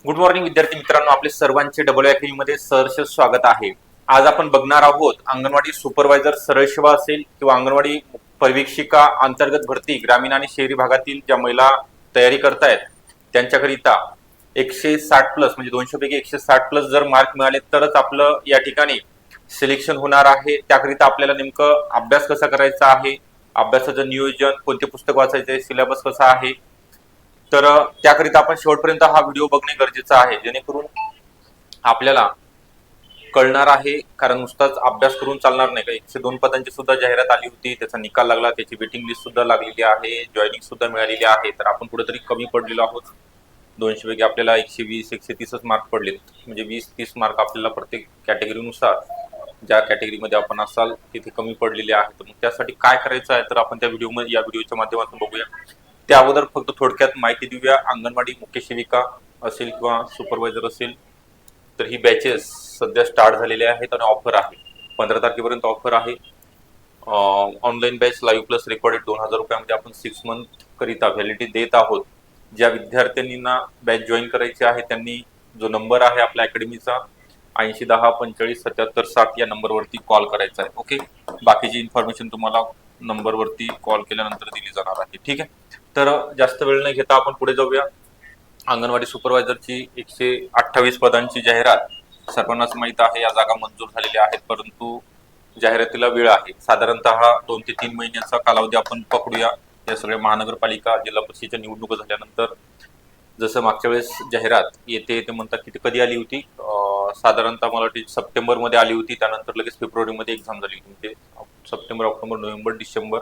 Good morning विद्यार्थी मित्रांनो, आपले सर्वांचे डबल अकॅडमी मध्ये सहर्ष स्वागत आहे। आज आपण बघणार आहोत अंगणवाडी सुपरवायझर सरळ सेवा असेल किंवा अंगणवाडी परिवीक्षिका अंतर्गत भरती ग्रामीण आणि शहरी भागातील ज्या महिला तयारी करतायत त्यांच्याकरिता 160 प्लस म्हणजे 200 पैकी 160 प्लस जर मार्क मिळाले तरच आपलं या ठिकाणी सिलेक्शन होणार आहे। त्याकरिता आपल्याला नेमकं अभ्यास कसा करायचा आहे, अभ्यासाचं नियोजन, कोणते पुस्तक वाचायचे, सिलेबस कसा आहे, तर त्याकरिता आपण शेवटपर्यंत हा व्हिडिओ बघणे गरजेचं आहे, जेणेकरून आपल्याला कळणार आहे। कारण नुसताच अभ्यास करून चालणार नाही का। 102 पदांची सुद्धा जाहिरात आली होती, त्याचा निकाल लागला, त्याची वेटिंग लिस्ट सुद्धा लागलेली आहे, जॉईनिंग सुद्धा मिळालेली आहे। तर आपण कुठेतरी कमी पडलेलो आहोत। 200 पैकी आपल्याला 120 130च मार्क पडले, म्हणजे 20-30 मार्क आपल्याला प्रत्येक कॅटेगरीनुसार ज्या कॅटेगरीमध्ये आपण असाल तिथे कमी पडलेले आहेत। तर मग त्यासाठी काय करायचं आहे तर आपण त्या व्हिडिओच्या माध्यमातून बघूया। त्या अगोदर फक्त थोडक्यात माहिती देऊया। अंगणवाडी मुख्य सेविका असेल किंवा सुपरवायझर असेल तर ही बॅचेस सध्या स्टार्ट झालेले आहेत आणि ऑफर आहे 15 तारखेपर्यंत ऑफर आहे। Online batch live plus recorded 2000 रुपयामध्ये आपण 6 मंथ करिता व्हॅलिडिटी देत आहोत। ज्या विद्यार्थ्यांना बॅच जॉईन करायची आहे त्यांनी जो नंबर आहे आपल्या अकॅडमीचा 8010457760 या नंबरवरती कॉल करायचा आहे। ओके, बाकीची इन्फॉर्मेशन तुम्हाला नंबरवरती कॉल केल्यानंतर दिली जाणार आहे। ठीक आहे, तर जास्त वेळ न घेता आपण पुढे जाऊया। अंगणवाडी सुपरवायझरची 128 पदांची जाहिरात सर्वांनाच माहित आहे, या जागा मंजूर झालेल्या आहेत, परंतु जाहिरातीला वेळ आहे। साधारणतः 2 ते 3 महिन्याचा कालावधी आपण पकडूया। या सगळ्या महानगरपालिका जिल्हा परिषदेच्या निवडणुका झाल्यानंतर जसं मागच्या वेळेस जाहिरात येते ते म्हणतात की कधी आली होती, साधारणतः मला वाटते सप्टेंबर मध्ये आली होती, त्यानंतर लगेच फेब्रुवारी मध्ये एक्झाम झाली होती। म्हणजे सप्टेंबर, ऑक्टोबर, नोव्हेंबर, डिसेंबर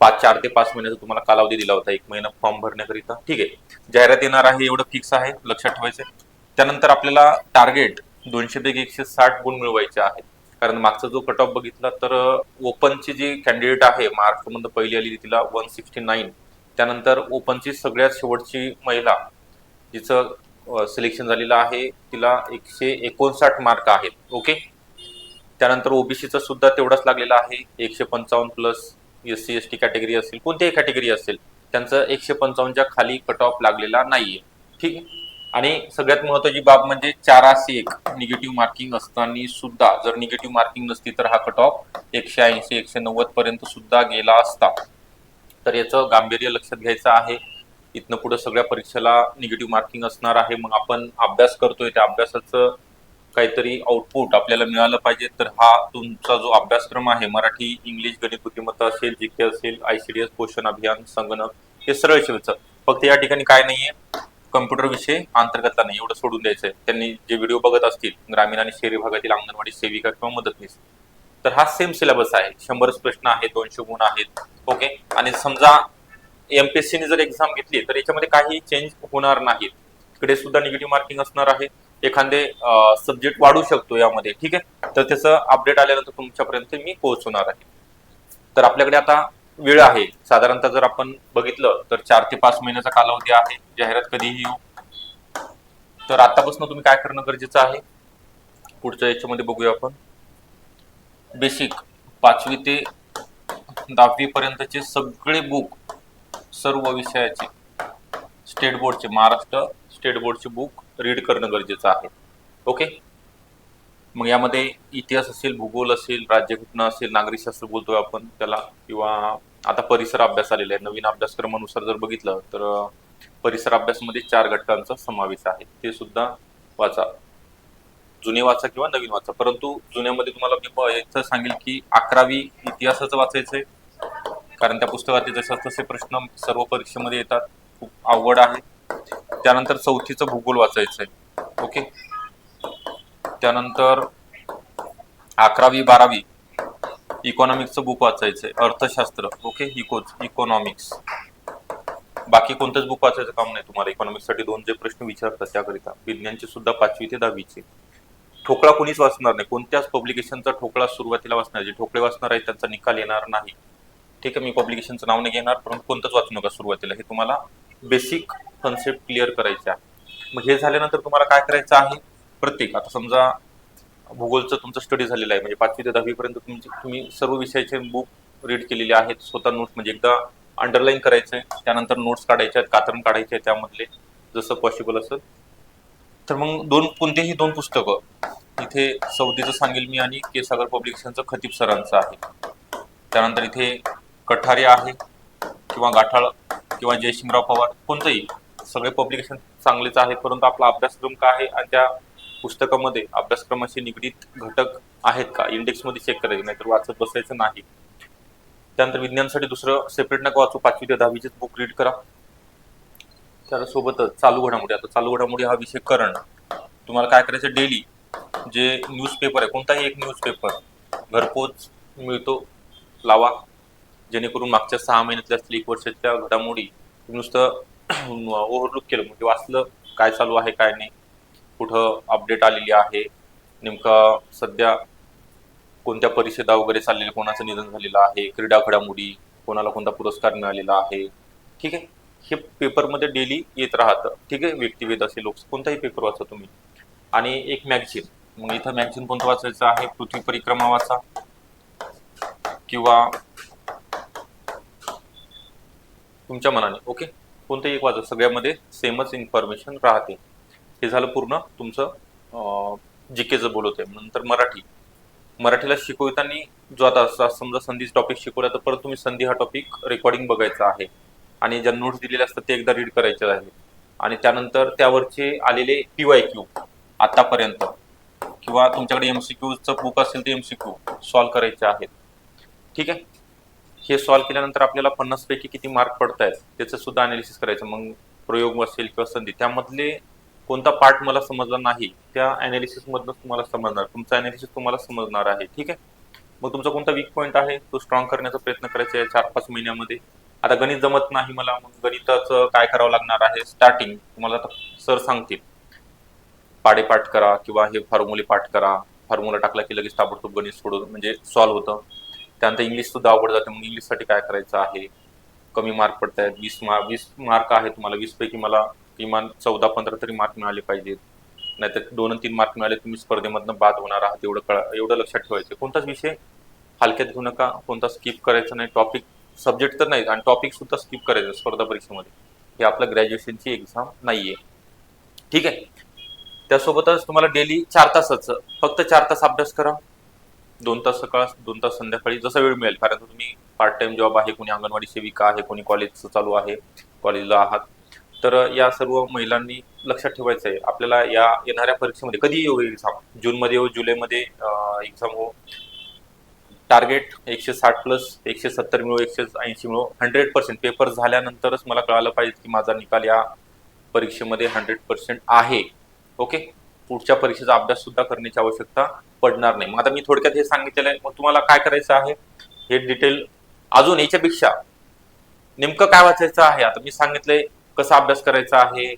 4 ते 5 महिन्याचा तुम्हाला कालावधी दिला होता, 1 महिना फॉर्म भरण्याकरिता। ठीक आहे, जाहिरात येणार आहे एवढं फिक्स आहे, लक्षात ठेवायचं। त्यानंतर आपल्याला टार्गेट 200 पैकी 160 गुण मिळवायचे आहेत। कारण मागचा जो कट ऑफ बघितला तर ओपनची जी कॅन्डिडेट आहे महाराष्ट्रामध्ये पहिली आली तिला 169, त्यानंतर ओपनची सगळ्यात शेवटची महिला जिचं सिलेक्शन झालेलं आहे तिला 159 मार्क आहेत। ओके, त्यानंतर ओबीसीचा सुद्धा तेवढाच लागलेला आहे 155 प्लस। SC ST कॅटेगरी असेल, कोणतीही कॅटेगरी असेल, त्यांचं 155च्या खाली कट ऑफ लागलेला नाहीये। ठीक आहे, आणि सगळ्यात महत्त्वाची बाब म्हणजे 401 निगेटिव्ह मार्किंग असताना सुद्धा जर निगेटिव्ह मार्किंग नसती तर हा कट ऑफ 180 190 पर्यंत सुद्धा गेला असता। तर याचं गांभीर्य लक्षात घ्यायचं आहे। इथनं पुढे सगळ्या परीक्षेला निगेटिव्ह मार्किंग असणार आहे। मग आपण अभ्यास करतोय त्या अभ्यासाचं काहीतरी आउटपुट आपल्याला मिळालं पाहिजे। तर हा तुमचा जो अभ्यासक्रम आहे, मराठी, इंग्लिश, गणित, बुद्धिमत्ता असेल, जीके असेल, ICDS, पोषण अभियान, संगणक, हे सरळ सेवेचं फक्त या ठिकाणी काय नाहीये, कम्प्युटर विषय अंतर्गतला नाही, एवढं सोडून द्यायचंय। त्यांनी जे व्हिडिओ बघत असतील ग्रामीण आणि शहरी भागातील अंगणवाडी सेविका किंवा मदतनीस, तर हा सेम सिलेबस आहे, 100 प्रश्न आहेत, 200 गुण आहेत। ओके, आणि समजा MPSC ने जर एक्झाम घेतली तर याच्यामध्ये काही चेंज होणार नाही, इकडे सुद्धा निगेटिव्ह मार्किंग असणार आहे, एखादे सब्जेक्ट वाढू शकतो यामध्ये। ठीक आहे, तर त्याचं अपडेट आल्यानंतर तुमच्यापर्यंत मी पोहोचवणार आहे। तर आपल्याकडे आता वेळ आहे, साधारणतः जर आपण बघितलं तर 4 ते 5 महिन्याचा कालावधी आहे। जाहिरात कधीही येऊ, तर आतापासून तुम्ही काय करणं गरजेचं आहे पुढच्या याच्यामध्ये बघूया आपण। बेसिक 5वी ते 10वी पर्यंतचे सगळे बुक, सर्व विषयाचे स्टेट बोर्डचे, महाराष्ट्र स्टेट बोर्डचे बुक रीड करणं गरजेचं आहे। ओके, मग यामध्ये इतिहास असेल, भूगोल असेल, राज्यघटना असेल, नागरिकशास्त्र बोलतोय आपण त्याला, किंवा आता परिसर अभ्यास आलेला आहे नवीन अभ्यासक्रमानुसार जर बघितलं तर परिसर अभ्यासमध्ये 4 घटकांचा समावेश आहे, ते सुद्धा वाचा। जुने वाचा किंवा नवीन वाचा, परंतु जुन्यामध्ये तुम्हाला मी इथं सांगेल की 11वी इतिहासाचं वाचायचंय, कारण त्या पुस्तकातील जसे तसे प्रश्न सर्व परीक्षेमध्ये येतात, खूप अवघड आहे। त्यानंतर 4थीचं भूगोल वाचायचंय। ओके, त्यानंतर 11वी 12वी इकॉनॉमिक्सचं बुक वाचायचंय, अर्थशास्त्र। ओके, इकॉनॉमिक्स, बाकी कोणतंच बुक वाचायचं काम नाही तुम्हाला। इकॉनॉमिक्ससाठी 2 जे प्रश्न विचारतात त्याकरिता, विज्ञानचे सुद्धा 5वी ते 10वीचे। ठोकळा कोणीच वाचणार नाही, कोणत्याच पब्लिकेशनचा ठोकळा सुरुवातीला वाचणार, जे ठोकळे वाचणार आहेत त्यांचा निकाल येणार नाही। ठीक आहे, मी पब्लिकेशनचं नाव नाही घेणार, परंतु कोणतंच वाचू नका सुरुवातीला, हे तुम्हाला बेसिक कन्सेप्ट क्लिअर करायचे आहे। मग हे झाल्यानंतर तुम्हाला काय करायचं आहे, प्रत्येक आता समजा भूगोलचं तुमचं स्टडी झालेलं आहे, म्हणजे 5वी ते 10वी पर्यंत तुम्ही सर्व विषयाचे बुक रीड केलेले आहेत, स्वतः नोट्स म्हणजे एकदा अंडरलाईन करायचंय, त्यानंतर नोट्स काढायच्या आहेत, कात्रण काढायचे आहेत त्यामधले जसं पॉसिबल असेल। तर मग कोणतेही दोन पुस्तकं इथे सौदीचं सांगेल मी आणि के सागर पब्लिकेशनचं खतीब सरांचं आहे. त्यानंतर इथे कठारे आहे किंवा गाठाळ किंवा जयसिंगराव पवार, कोणतंही, सगळे पब्लिकेशन चांगलेच आहेत. परंतु आपला अभ्यासक्रम काय आहे आणि त्या पुस्तकामध्ये अभ्यासक्रमाशी निगडीत घटक आहेत का इंडेक्समध्ये चेक करायचे, नाहीतर वाचत बसायचं नाही. त्यानंतर विज्ञानासाठी दुसरं सेपरेट नका वाचू, 5वी ते 10वीचे बुक रीड करा. त्यासोबतच चालू घडामोडी, आता चालू घडामोडी हा विषय करण तुम्हाला काय करायचं, डेली जे न्यूजपेपर आहे, कोणताही एक न्यूजपेपर घरपोच मिळतो लावा, जेणेकरून मागच्या 6 महिन्यातल्या असतील 1 वर्षाच्या घडामोडी नुसतं ओव्हरलुक केलं म्हणजे वाचलं काय चालू आहे काय नाही, कुठं अपडेट आलेली आहे, नेमका सध्या कोणत्या परिषदा वगैरे चाललेल्या, कोणाचं निधन झालेलं आहे, क्रीडा घडामोडी, कोणाला कोणता पुरस्कार मिळालेला आहे. ठीक आहे, हे पेपरमध्ये डेली येत राहतं. ठीक आहे, व्यक्तिवेद असे लोक कोणताही पेपर वाचा तुम्ही. आणि एक मॅगझिन, मग इथं मॅगझिन कोणतं वाचायचं आहे, पृथ्वी परिक्रमा वाचा किंवा तुमच्या मनाने, ओके, कोणतंही एक वाचा, सगळ्यामध्ये सेमच इन्फॉर्मेशन राहते. हे झालं पूर्ण तुमचं जीकेचं बोलवते. नंतर मराठीला शिकवताना जो आता समजा संधी टॉपिक शिकवला तर परत तुम्ही संधी हा टॉपिक रेकॉर्डिंग बघायचा आहे आणि ज्या नोट्स दिलेले असतात ते एकदा रीड करायचे आहे. आणि त्यानंतर त्यावरचे आलेले PYQ आतापर्यंत किंवा तुमच्याकडे MCQचं बुक असेल ते MCQ सॉल्व्ह करायचे आहेत. ठीक आहे, हे सॉल्व्ह केल्यानंतर आपल्याला 50 पैकी किती मार्क पडत आहेत त्याचं सुद्धा अनालिसिस करायचं. मग प्रयोग असेल किंवा संधी, त्यामधले कोणता पार्ट मला समजला नाही त्या अनालिसिस मधून तुम्हाला समजणार, तुमचा अनालिसिस तुम्हाला समजणार आहे. ठीक आहे, मग तुमचा कोणता वीक पॉईंट आहे तो स्ट्रॉंग करण्याचा प्रयत्न करायचा आहे 4-5 महिन्यामध्ये. आता गणित जमत नाही मला, मग गणिताचं काय करावं लागणार आहे, स्टार्टिंग तुम्हाला आता सर सांगतील, पाडे पाठ करा किंवा हे फॉर्म्युले पाठ करा, फॉर्म्युला टाकला की लगेच ताबडतोब गणित सोडून म्हणजे सॉल्व्ह होतं. त्यानंतर इंग्लिश सुद्धा अवघड जाते, मग इंग्लिशसाठी काय करायचं आहे, कमी मार्क पडत आहेत, 20 मार्क आहे तुम्हाला, 20 पैकी मला किमान 14-15 तरी मार्क मिळाले पाहिजेत, नाहीतर 2-3 मार्क मिळाले तुम्ही स्पर्धेमधनं बाद होणार आहात. एवढं लक्षात ठेवायचं. कोणताच विषय हलक्यात घेऊ नका, कोणता स्किप करायचा नाही, टॉपिक सब्जेक्ट तर नाही आणि टॉपिक सुद्धा स्किप करायचं स्पर्धा परीक्षेमध्ये. हे आपलं ग्रॅज्युएशनची एक्झाम नाहीये. ठीक आहे, त्यासोबतच तुम्हाला डेली 4 तासाचं, फक्त 4 तास अभ्यास करा, 2 तास सकाळ 2 तास संध्याकाळी, जसा वेळ मिळेल. कारण तुम्ही पार्ट टाइम जॉब आहे, कोणी अंगणवाडी सेविका आहे, कोणी कॉलेजचं चालू आहे, कॉलेजला आहात, तर या सर्व महिलांनी लक्षात ठेवायचं आहे आपल्याला या येणाऱ्या परीक्षेमध्ये कधी येऊ एक्झाम, जूनमध्ये येऊ, जुलैमध्ये एक्झाम हो, टार्गेट 160+ 170 मिळो, 180 मिळो, 100% पेपर झाल्यानंतरच मला कळालं पाहिजे की माझा निकाल या परीक्षेमध्ये 100% आहे. ओके, पुढच्या परीक्षेचा अभ्यास सुद्धा करण्याची आवश्यकता पडणार नाही. मग आता मी थोडक्यात हे सांगितलेलं आहे, मग तुम्हाला काय करायचं आहे हे डिटेल अजून याच्यापेक्षा नेमकं काय वाचायचं आहे. आता मी सांगितलंय कसा अभ्यास करायचा आहे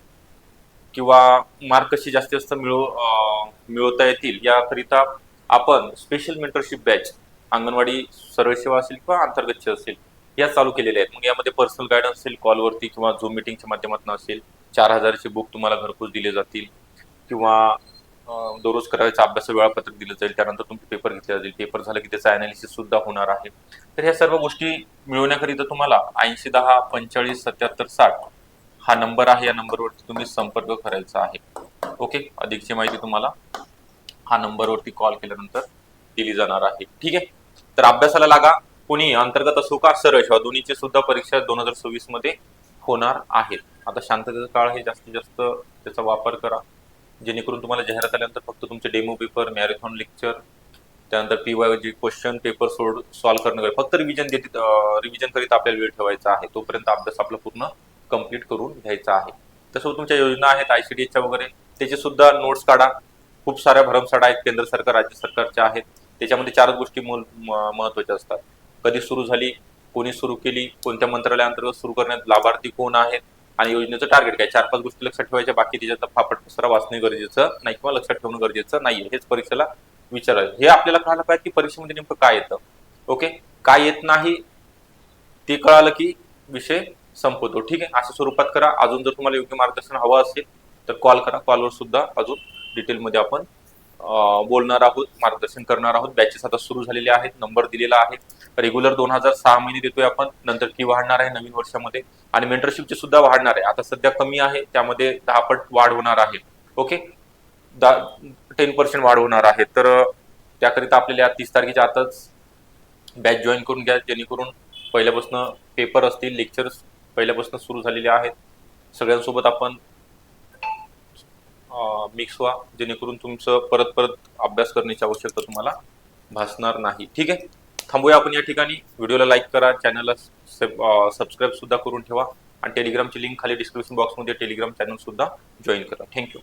किंवा मार्क कशी जास्तीत जास्त मिळवता येतील याकरिता आपण स्पेशल मेंटरशिप बॅच अंगणवाडी सर्व सेवा असेल किंवा अंतर्गतचे असेल या चालू केलेल्या आहेत. मग यामध्ये पर्सनल गायडन्स असेल, कॉलवरती किंवा झूम मीटिंगच्या माध्यमातून असेल, 4000चे बुक तुम्हाला घरपोच दिले जातील किंवा दररोज करायचं अभ्यास वेळापत्रक दिलं जाईल. त्यानंतर तुमचे पेपर घेतले जाईल, पेपर झालं की त्याचा अनालिसिस सुद्धा होणार आहे. तर ह्या सर्व गोष्टी मिळवण्याकरिता तुम्हाला 80 10 45 77 60 हा नंबर आहे, या नंबरवरती तुम्ही संपर्क करायचा आहे. ओके, अधिकची माहिती तुम्हाला हा नंबरवरती कॉल केल्यानंतर दिली जाणार आहे. ठीक आहे, तर अभ्यासाला लागा. कोणी अंतर्गत असो का सरळ सेवा दोन्हीची सुद्धा परीक्षा 2026 मध्ये होणार आहेत. आता शांततेचा काळ आहे, जास्तीत जास्त त्याचा वापर करा, जेणेकरून तुम्हाला जाहिरात आल्यानंतर फक्त तुमचे डेमो पेपर, मॅरेथॉन लेक्चर, त्यानंतर PYG क्वेश्चन पेपर सॉल्व्ह करणं, फक्त रिव्हिजन करीत आपल्याला वेळ ठेवायचा आहे. तोपर्यंत अभ्यास आपला पूर्ण कंप्लीट करून घ्यायचा आहे. तसं तुमच्या योजना आहेत ICDSच्या वगैरे, त्याचे सुद्धा नोट्स काढा. खूप साऱ्या भरमसाठ आहेत, केंद्र सरकार राज्य सरकारच्या आहेत. त्याच्यामध्ये 4 गोष्टी महत्वाच्या असतात. कधी सुरू झाली, कोणी सुरू केली, कोणत्या मंत्रालयाअंतर्गत सुरू करण्यात लाभार्थी कोण आहेत आणि योजनेचं टार्गेट काय, 4-5 गोष्टी लक्षात ठेवायच्या. बाकी त्याच्यात फापट पसरा वाचणे गरजेचं नाही किंवा लक्षात ठेवणं गरजेचं नाहीये. हेच परीक्षेला विचारायचं. हे आपल्याला कळायला पाहिजे की परीक्षेमध्ये नेमकं काय येतं. ओके, काय येत नाही ते कळालं की विषय संपवतो. ठीक आहे, अशा स्वरूपात करा. अजून जर तुम्हाला योग्य मार्गदर्शन हवं असेल तर कॉल करा. कॉलवर सुद्धा अजून डिटेलमध्ये आपण बोलणार आहोत, मार्गदर्शन करणार आहोत. बॅचेस आता सुरू झालेले आहेत, नंबर दिलेला आहे. रेग्युलर 2006 महिने देतोय आपण, नंतर फी वाढणार आहे नवीन वर्षामध्ये आणि मेंटरशिपची सुद्धा वाढणार आहे. आता सध्या कमी आहे, त्यामध्ये 10 पट वाढ होणार आहे. ओके, 10% वाढ होणार आहे. तर त्याकरिता आपल्याला 30 तारखेच्या आतच बॅच जॉईन करून घ्या, जेणेकरून पहिल्यापासून पेपर असतील, लेक्चर्स पहिल्यापासून सुरू झालेले आहेत. सगळ्यांसोबत आपण मिक्स व्हा, जेणेकरून तुमचं परत परत अभ्यास करण्याची आवश्यकता तुम्हाला भासणार नाही. ठीक आहे, थांबूया आपण या ठिकाणी. व्हिडिओला लाईक करा, चॅनलला सबस्क्राईब सुद्धा करून ठेवा आणि टेलिग्रामची लिंक खाली डिस्क्रिप्शन बॉक्समध्ये टेलिग्राम चॅनल सुद्धा जॉईन करा. थँक्यू.